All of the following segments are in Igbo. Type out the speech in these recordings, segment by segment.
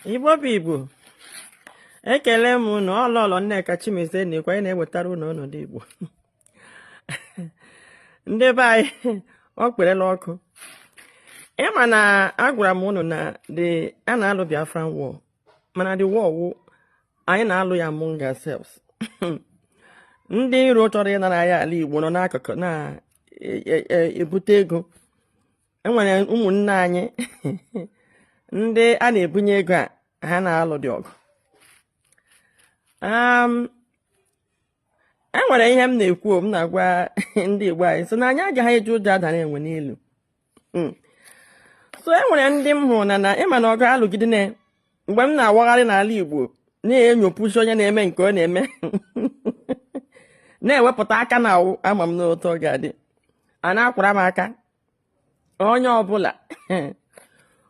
Igbo people, ekele m na Lolo Nneka Chimezie na-ekwe na-ewetara unu ọnọdụ Igbo. Ndị be anyị ọ kperela ọkụ. Ịma na agwara m unu na a na-alụ Biafran war, mana the war wụ anyị na-alụ ya among ourselves. Ndị iro chọrọ ịnara ya ala Igbo nọ n'akụkụ na-ebute ego. Enwere ụmụnne anyị ndị a na-ebunye ego a ha na-alụ dị ọgụ. Enwere ihe m na-ekwu m na-agwa ndị Igbo anyị so na anyị agaghị eji ụjọ adara enwe n'elu. So enwere ndị m hụrụ na ịma na ọgụ alụgide na mgbe m na-awagharị n'ala Igbo na-enyopụsi onye na-eme nke ọ na-eme na-ewepụta aka na awụ ama m n'otu ọ ga-adị a na-akwara m aka onye ọbụla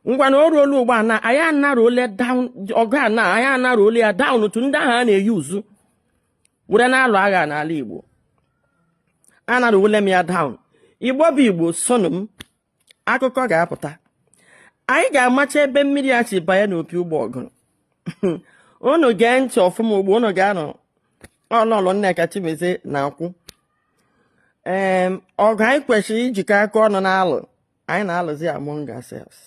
ngwa na o ruolu ugbu a na anyị anaruole down ọgụ a na anyị anaruole ya down otu ndị ahụ a na-eyi uzu were na-alụ agha n'ala Igbo anaruole m ya down. Igbo bụ Igbo sonu m, akụkọ ga-apụta. Anyị ga-amacha ebe mmiri a si banye n'opi ụgbọ ọgụ. Unu gee ntị ọfụma ugbo unu ga-anọ Lolo Nneka Chimezie na-akwụ. Ọgụ anyị kwesịrị ijikọ aka ọnụ na-alụ anyị na-alụzi among ourselves.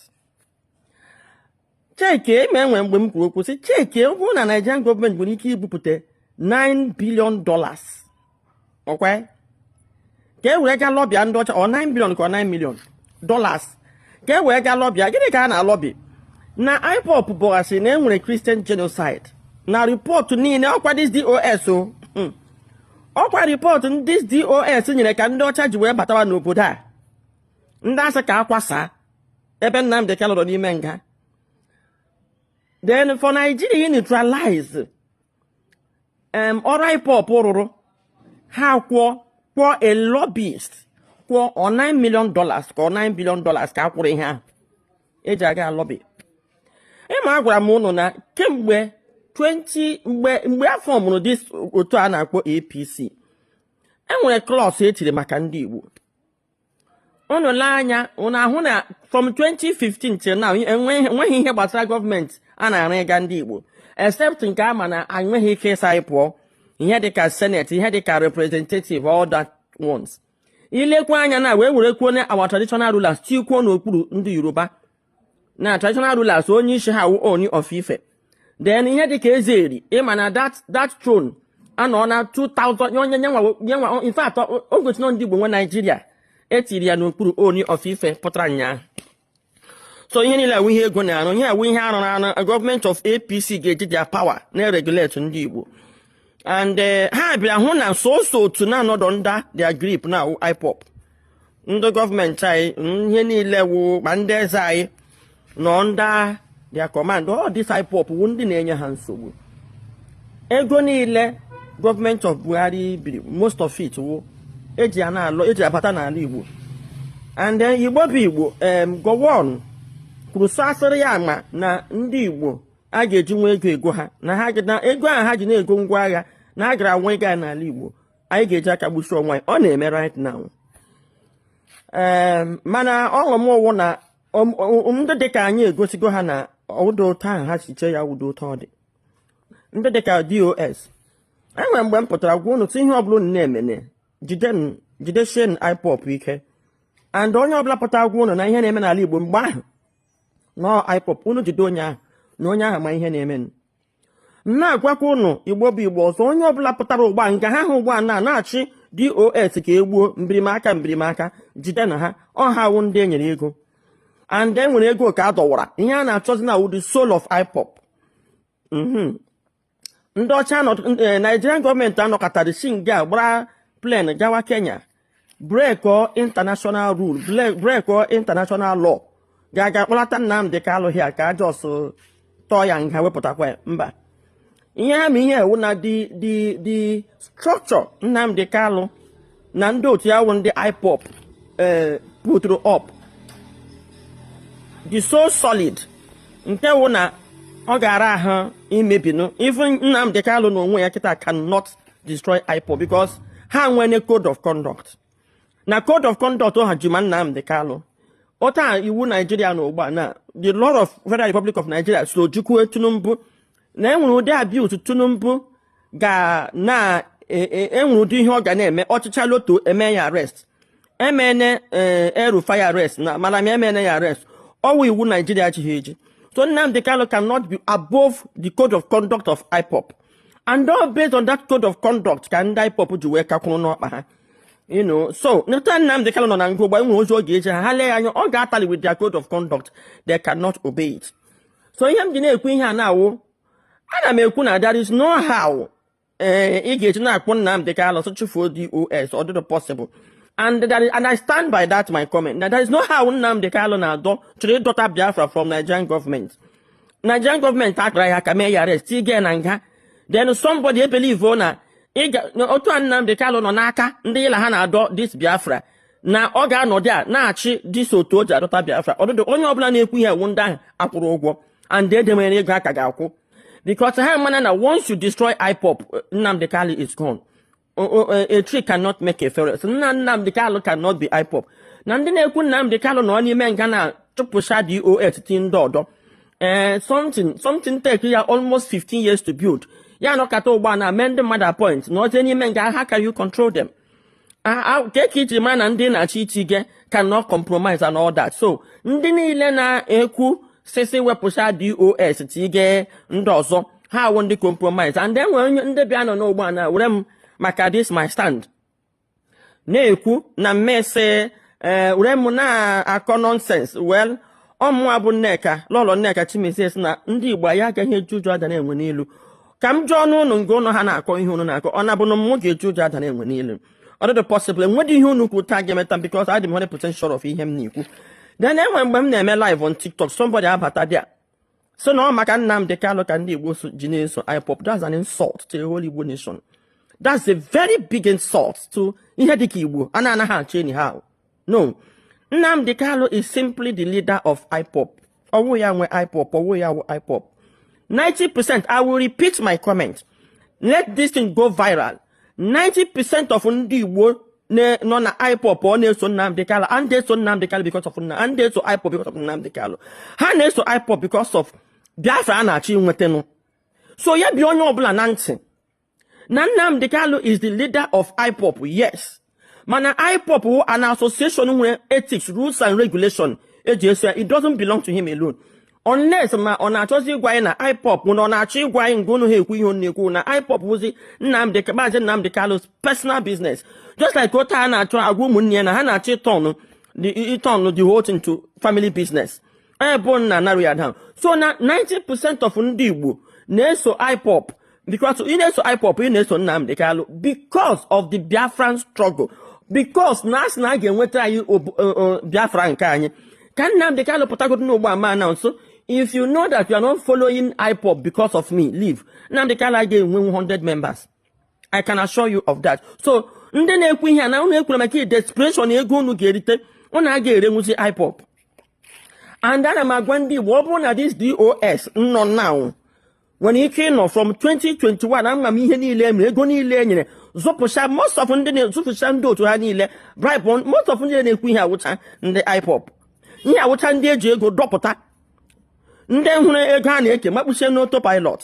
Cheke eme enwe mgbe m kwuru okwu sị cheke ọ bụrụ na Nigerian gọọmenti nwere ike ibupụta $9 billion ọkwa ka e were gaa lọbịa ndị ọcha ọ $9 billion ka ọ $9 million ka e were gaa lọbịa. Gịnị ka a na-alọbi? Na Ipob bụghasị na enwere Christian genocide na ripọtụ niile ọkwa dis DOS o ọkwa ripọtụ ndị DOS nyere ka ndị ọcha ji wee batawa n'obodo a ndị asị ka akwasa ebe Nnamdi Kanu nọ n'ime nga. Then for Nigeria neutralize ọrụ Ipob rụrụ ha kwụọ a lobbyist kwụọ $9 million ka $9 billion ka a kwụrụ ihe ahụ eji aga lobby. Ịma agwara m ụnụ na kemgbe mgbe afọ mụrụ dis otu a na-akpọ APC enwere klọs etiri maka ndị Igbo. Unu lee anya unu ahụ na from 2015 till now enweghị ihe gbasara gọọmenti a na-arụ ịga ndị Igbo except nke ama na enweghị ike ịsa anyị pụọ ihe dịka senate ihe dịka representative all that ones. Ilekwa anya na wee were kwuo na our traditional rulers tikwuo n'okpuru ndị Yoruba na traditional rulers onye isi ha wụ Oni of Ife. Then ihe dịka Ezeri ịma na that throne anọ na 2000 onye nyenwa in fact o gosi na ndị Igbo nwe Nigeria etiri ya n'okpuru Oni of Ife pụtara nya. So ihe niile awụ ihe ego na-arụ ihe awụ ihe arụ na gọọmenti of APC ga-eji their power na-regulate ndị Igbo. And ha bịara hụ na so otu na-anọdụ nda their grip na Ipob. Ndị gọọmenti anyị ihe niile wụ ma ndị eze anyị nọ nda their command. All this Ipob wụ ndị na-enye ha nsogbu. Ego niile gọọmenti of Buhari biri most of it wụ eji abata n'ala Igbo. And then Igbo bụ Igbo gọwan kwuru so asịrị ya ma na ndị Igbo a ga-eji nwa ego ha na ego ahụ ha ji na-ego ngwa agha na ha gara nwa ego n'ala Igbo anyị ga-eji aka gbusi onwe anyị. Ọ na-eme right now. Mana ọṅụ m ọwụ na ndị dịka anyị egosigo ha na ụdọ ụtọ ahụ ha si chee ya ụdọ ụtọ ọ dị. Ndị dịka DOS enwere mgbe m pụtara gwa unu tụ ihe ọbụla unu na-emene jidesie Ipob ike. And onye ọbụla pụtara gwa unu na ihe na-eme n'ala Igbo mgbe ahụ nọ Ipob unu jide onye ahụ na onye ahụ ma ihe na-eme. Na-agwakwa unu Igbo bụ Igbo ọzọ onye ọbụla pụtara ụgba nke ha hụ ụgba na-achị DOS ka egbuo mbirimaka jide na ha ọha wụ ndị enyere ego. And enwere ego ka a dọwara ihe a na-achọzi na the soul of Ipob. Ndị ọcha Nigerian gọọmenti anọkọtara si nga gbara plen gawa Kenya break international rule break international law ga-aga kpọlata Nnamdi Kanu ha ka ajọs tọọ ya nga wepụtakwa mba. Ihe ha ma ihe ewu na the structure Nnamdi Kanu na ndị otu ya wụ ndị Ipob put up the so solid nke wụ na ọ gara ahụ imebinu. Even Nnamdi Kanu na onwe ya kịta cannot destroy Ipob because ha nwere code of conduct. Na code of conduct ha ji ma Nnamdi Kanu Ota iwu Nigeria no ugba na the law of Federal Republic of Nigeria so jukwu Tinubu na enwere ụdị abuse Tinubu ga na enwere ụdị ihe ọ ga na-eme ọchịcha loto eme ya arrest emene Erufai arrest na malami emene ya arrest ọwụ iwu Nigeria jighị eji. So Nnamdi Kanu cannot be above the code of conduct of Ipob, and all based on that code of conduct can Ipob ji wee kakwuru n'ọkpa ha. You know, so Nathan Nnamdi Kanu na ngo gba enwe ozo oge eje ha le anya ọ ga-atali with their code of conduct, they cannot obey it. So ihe m ji na-ekwu ihe a na-awụ ana m ekwu na there is no how ị ga-eji na-akpọ Nnamdi Kanu so chufuo DOS or do possible. And I stand by that my comment. That there is no how Nnamdi Kanu na-adọ chọrọ ịdọta Biafra from Nigerian government. Nigerian government akara ya ka mee ya arrest tige na nga. Then somebody believe na otu Nnamdi Kanu nọ n'aka ndị ịla ha na-adọ this Biafra na ọ ga-anọdị a na-achị this otu o ji adọta Biafra. Ọdụdụ onye ọbụla na-ekwu ihe ewu ndị ahụ akwụrụ ụgwọ and edemere ego aka ga-akwụ. Because ha mana na once you destroy Ipob, Nnamdi Kanu is gone. A tree cannot make a forest. Nnamdi Kanu cannot be Ipob. Na ndị na-ekwu Nnamdi Kanu nọ n'ime nga na chụpụcha DOS ti ndị ọdọ. Something take ya almost 15 years to build. Ya no kata ụgbọ na amend mother point. No n'ime nga, how can you control them? Keke iji ma na ndị na-achị itige cannot compromise and all that. So ndị niile na-ekwu sisi wepụcha DOS tige ndị ọzọ ha wụ ndị compromise. And then when ndị bịa nọ n'ụgbọ na were m maka this my stand na-ekwu na mmese were m na-akọ nonsense. Well, ọmụwa bụ Nneka Lolo Nneka Chimezie na ndị Igbo ya agaghị eji ụjọ ada na-enwe n'ilu. Ka m jụọ n'ụnụ nke ụnụ ha na-akọ ihe ụnụ na-akọ ọ na-abụ na m ga-eji ụjọ ada na-enwe n'ilu. Ọ dị possible enwedị ihe ụnụ kwuru taa ga-emeta because I am 100% sure of ihe m na-ekwu. Then enwe mgbe m na-eme live on TikTok somebody abata there so na ọ maka Nnamdi Kanu ka ndị Igbo ji na-eso Ipob. That's an insult to the whole Igbo nation. That's a very big insult to ihe dịka Igbo a na-anaghị achị anyhow. No, Nnamdi Kanu is simply the leader of Ipob. Ọwụ ya nwe Ipob, ọwụ ya nwe Ipob. 90%, I will repeat my comment. Let this thing go viral. 90% of ndị Igbo nọ na Ipob ọ na-eso Nnamdi Kanu, and they so Nnamdi Kanu because of and they so Ipob because of Nnamdi Kanu. Ha na-eso Ipob because of Biafra a na-achị nwetenu. So ya bi onye ọbụla na ntị. Nnamdi Kanu is the leader of Ipob, yes. Mana Ipob who an association with ethics, rules and regulation. It doesn't belong to him alone. Unless ma on a chosi gwa na Ipob when on a chi gwa ngunu he kwu neku na Ipob wuzi Nnamdi Kanu's personal business. Just like what na cho agwu munye na ha na chi turn the whole thing to family business. Bon na narrow down. So na 90% of ndị Igbo na-eso Ipob. Because in eso Ipob, in eso Nnamdi Kanu, because of the Biafran struggle, because nas na ga-enweta anyị Biafra nke anyị. Can Nnamdi Kanu pụtagodu n'ụgbọ ama now? So if you know that you are not following Ipob because of me, leave. Nnamdi Kanu ga-enwe 100 members. I can assure you of that. So ndị na-ekwu ihe na unu ekwuru maka desperation ego unu ga-erite, unu ga-erenwuzi Ipob. And ana m agwa ndị Igbo ọ bụrụ na this DOS nọ now. When he came off from 2021, I'm ihe niile emere ego niile enyere zọpụcha most of ndị na-ezụpụcha ndị otu ha niile bribe most of ndị na-ekwu ihe awụcha ndị Ipob. Ihe awụcha ndị eji ego dọpụta ndị hụrụ ego a na-eke makpuchie n'autopilot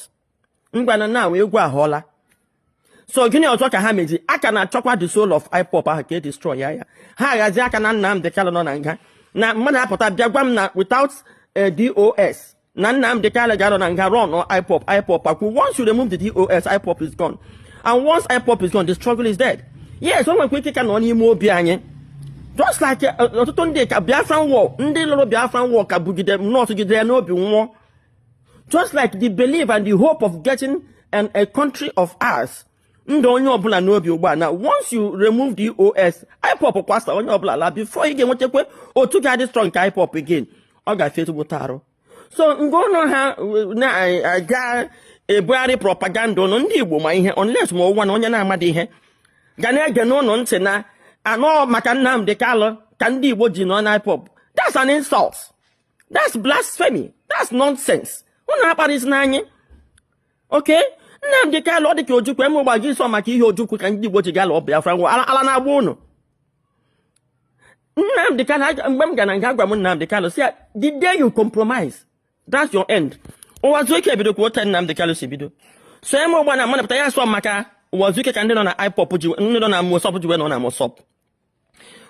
ngwana na egwu ahụọla. So gịnị ọzọ ka ha meji aka na-achọkwa the soul of Ipob ahụ ka e destroy ya ha aghazi aka na Nnamdi Kanu nọ na nga na mmadụ apụta bịa gwa m na without DOS na Nnamdi Kanu ga na nga run or Ipob once you remove the DOS Ipob is gone, and once Ipob is gone the struggle is dead. Yes, one quick can on n'ime obi anyị just like ọtụtụ ndị ka Biafran war ndị lụrụ Biafran war ka bugide not gide n'obi nwụọ, just like the belief and the hope of getting a country of ours ndị onye ọbụla n'obi ugbu na once you remove the DOS Ipob kwasa onye ọbụla la before ị ga-enwetakwa otu ga-adị strong ka Ipob again ọ ga-afetụgbụta arụ. So ngono ha na-aga ebugharị propaganda ụnụ ndị Igbo ma ihe unless ma ụwa na onye na-amadị ihe ga na-ege n'ụlọ ntị na anọ maka Nnamdi Kanu ka ndị Igbo ji nọ na Ipob. That's an insult. That's blasphemy. That's nonsense. Unu akparịsị n'anyị. Okay? Nnamdi Kanu ọ dị ka Ojukwu eme ụgba gị sọ maka ihe Ojukwu ka ndị Igbo ji ga lụọ Biafra ngwa ala na-agba unu. Nnamdi Kanu, mgbe ga na nga gwa m Nnamdi Kanu, see, the day you compromise, that's your end. Uwazuike bido kwota Nnamdi Kanu si bido. So emo bwana mana pata ya so maka Uwazuike ka ndị nọ na Ipob ji ndị nọ na Mosop ji we nọ na Mosop.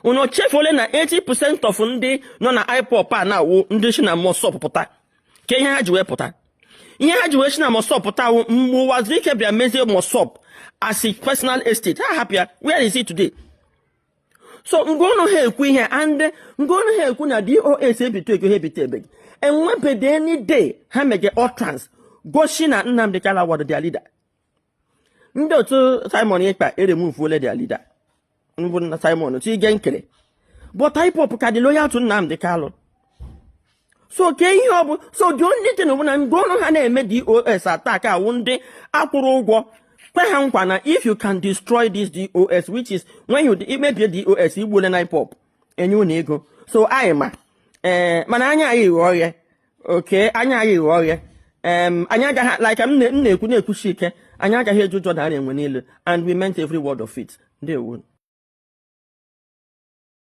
Uno chefole na 80% of ndị nọ na Ipob a na wo ndị shi na Mosop pụta. Ke ihe ha ji we pụta. Ihe ha ji we shi na Mosop pụta wo Uwazuike bịa mezie Mosop as a personal estate. Ha hapịa, where is it today? So ngono ha ekwu ihe and ngono ha ekwu na DOS ebitu ego ha ebitu ebegi. Enwebede any day ha mege utterance goshi na Nnamdi Kanu were their leader. Ndị otu Simon Ekpa remove their leader. Mbụ na Simon otu ige nkele. But Ipob ka dị loyal to Nnamdi Kanu. So ke ihe ọ bụ so the only thing bụ na ngono ha na-eme DOS attack awụ ndị akwụrụ ụgwọ. Kwe ha nkwa na if you can destroy this DOS, which is when you maybe DOS igbule na Ipob enye na ego. So anyị ma mana anya anyị ghọọ okay anya anyị ghọọ anya agaghị like m na-ekwu na-ekwuchi ike anya agaghị eju Jordan enwe niile and we meant every word of it. Ndewo.